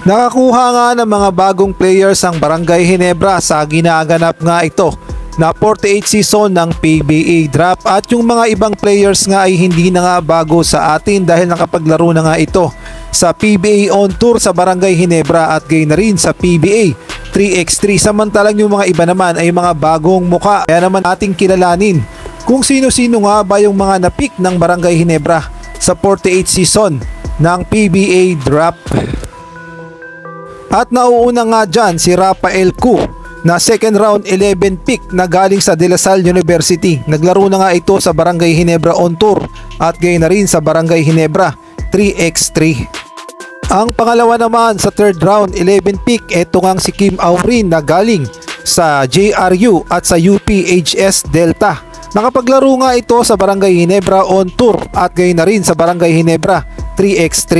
Nakakuha nga ng mga bagong players ang Barangay Ginebra sa ginaganap nga ito na 48 season ng PBA Draft, at yung mga ibang players nga ay hindi na nga bago sa atin dahil nakapaglaro na nga ito sa PBA On Tour sa Barangay Ginebra at gayon na rin sa PBA 3x3. Samantalang yung mga iba naman ay mga bagong muka, kaya naman ating kilalanin kung sino-sino nga ba yung mga na-pick ng Barangay Ginebra sa 48 season ng PBA Draft. At nauuna nga dyan si Rafael Cu na second round 11 pick na galing sa De La Salle University. Naglaro na nga ito sa Barangay Ginebra On Tour at gayon na rin sa Barangay Ginebra 3x3. Ang pangalawa naman sa third round 11 pick, eto ngang si Kim Aurin na galing sa JRU at sa UPHS Delta. Nakapaglaro nga ito sa Barangay Ginebra On Tour at gayon na rin sa Barangay Ginebra 3x3.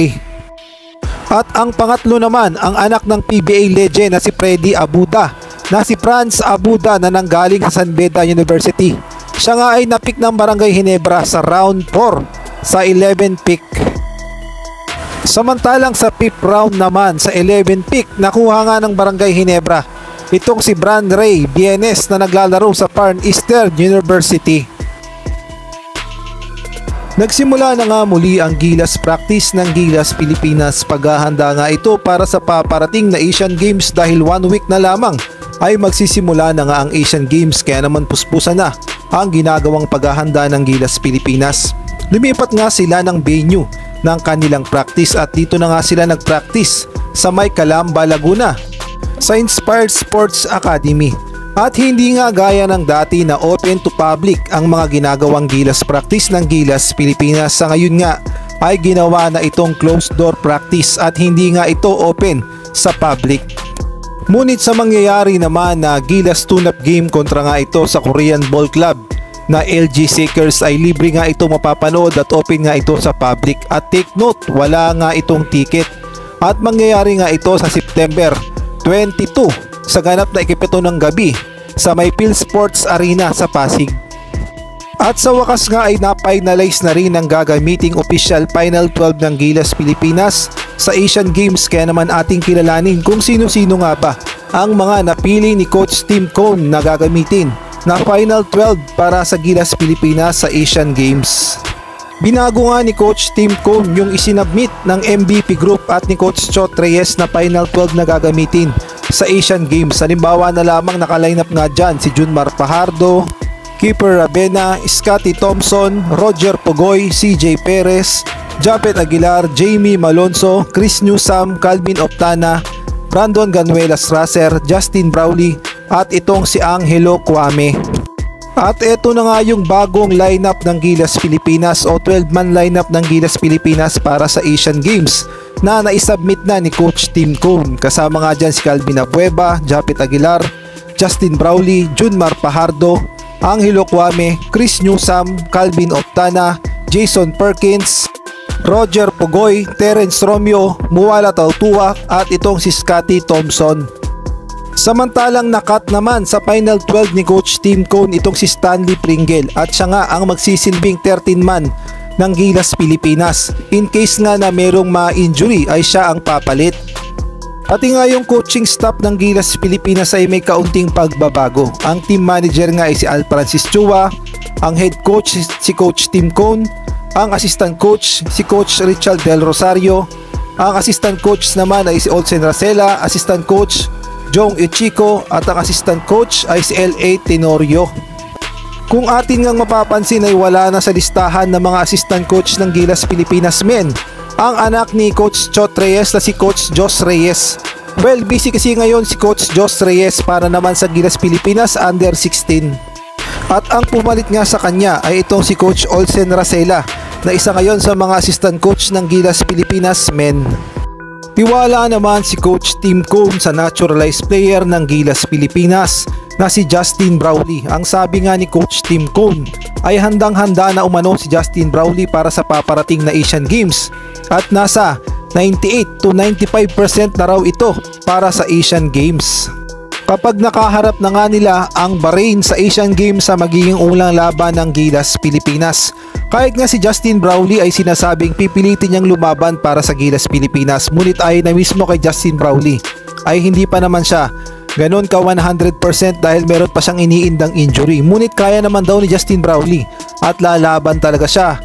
At ang pangatlo naman, ang anak ng PBA legend na si Freddy Abuda, na si Franz Abuda na nanggaling sa San Beda University. Siya nga ay napick ng Barangay Ginebra sa round 4 sa 11 pick. Samantalang sa 5th round naman sa 11 pick, nakuha nga ng Barangay Ginebra itong si Brand Ray Bienes na naglalaro sa Far Eastern University. Nagsimula na nga muli ang Gilas practice ng Gilas Pilipinas. Paghahanda nga ito para sa paparating na Asian Games dahil 1 week na lamang ay magsisimula na nga ang Asian Games, kaya naman puspusan na ang ginagawang paghahanda ng Gilas Pilipinas. Lumipat nga sila ng venue ng kanilang practice at dito na nga sila nagpractice sa May Calamba, Laguna sa Inspired Sports Academy. At hindi nga gaya ng dati na open to public ang mga ginagawang Gilas practice ng Gilas Pilipinas. Sa ngayon nga ay ginawa na itong closed door practice at hindi nga ito open sa public. Ngunit sa mangyayari naman na Gilas tune-up game kontra nga ito sa Korean Ball Club na LG Seekers ay libre nga ito mapapanood at open nga ito sa public. At take note, wala nga itong ticket. At mangyayari nga ito sa September 22 sa ganap na ikapito ng gabi sa May Phil Sports Arena sa Pasig. At sa wakas nga ay na-finalize na rin ang gagamiting official Final 12 ng Gilas Pilipinas sa Asian Games, kaya naman ating kilalanin kung sino-sino nga ba ang mga napili ni Coach Tim Cone na gagamitin na Final 12 para sa Gilas Pilipinas sa Asian Games. Binago nga ni Coach Tim Cone yung isinabmit ng MVP Group at ni Coach Chot Reyes na Final 12 na gagamitin sa Asian Games. Halimbawa na lamang naka-lineup nga dyan si Junmar Fajardo, Keeper Rabena, Scotty Thompson, Roger Pugoy, CJ Perez, Japet Aguilar, Jamie Malonzo, Chris Newsam, Calvin Optana, Brandon Ganuelas Racer, Justin Brawley at itong si Angelo Kwame. At eto na nga yung bagong lineup ng Gilas Pilipinas o 12-man lineup ng Gilas Pilipinas para sa Asian Games na naisubmit na ni Coach Tim Cone. Kasama nga dyan si Calvin Abueva, Japet Aguilar, Justin Brawley, Junmar Fajardo, Angelo Kwame, Chris Newsam, Calvin Optana, Jason Perkins, Roger Pugoy, Terence Romeo, Muwala Tautua at itong si Scotty Thompson. Samantalang nakat naman sa Final 12 ni Coach Tim Cone itong si Stanley Pringle at siya nga ang magsisilbing 13-man ng Gilas Pilipinas. In case nga na merong ma-injury ay siya ang papalit. Pati nga yung coaching staff ng Gilas Pilipinas ay may kaunting pagbabago. Ang team manager nga ay si Al Francis Chua, ang head coach si Coach Tim Cone, ang assistant coach si Coach Richard Del Rosario, ang assistant coach naman ay si Olsen Racela, assistant coach Jong Ichiko at ang assistant coach ay si L.A. Tenorio. Kung atin ngang mapapansin ay wala na sa listahan ng mga assistant coach ng Gilas Pilipinas men ang anak ni Coach Chot Reyes na si Coach Jos Reyes. Well, busy kasi ngayon si Coach Jos Reyes para naman sa Gilas Pilipinas under 16. At ang pumalit nga sa kanya ay itong si Coach Olsen Racela na isa ngayon sa mga assistant coach ng Gilas Pilipinas men. Tiwala naman si Coach Tim Cone sa naturalized player ng Gilas Pilipinas na si Justin Brawley. Ang sabi nga ni Coach Tim Cone ay handang-handa na umano si Justin Brawley para sa paparating na Asian Games at nasa 98 to 95% na raw ito para sa Asian Games. kapag nakaharap na nga nila ang Bahrain sa Asian Games sa magiging unang laban ng Gilas Pilipinas. Kahit nga si Justin Brownlee ay sinasabing pipilitin niyang lumaban para sa Gilas Pilipinas, ngunit ay na mismo kay Justin Brownlee ay hindi pa naman siya ganon ka 100% dahil meron pa siyang iniindang injury. Ngunit kaya naman daw ni Justin Brownlee at lalaban talaga siya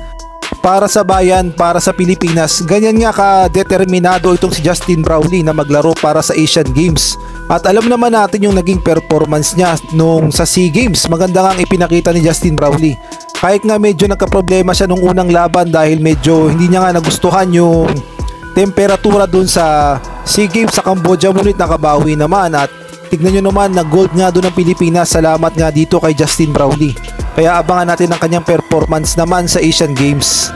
para sa bayan, para sa Pilipinas. Ganyan nga ka-determinado itong si Justin Brownlee na maglaro para sa Asian Games. At alam naman natin yung naging performance niya nung sa SEA Games. Maganda nga ang ipinakita ni Justin Brownlee. Kahit nga medyo nagka-problema siya nung unang laban dahil medyo hindi niya nga nagustuhan yung temperatura dun sa SEA Games sa Cambodia, ngunit nakabawi naman at tignan nyo naman, nag-gold nga doon ng Pilipinas. Salamat nga dito kay Justin Brownlee. Kaya abangan natin ang kanyang performance naman sa Asian Games.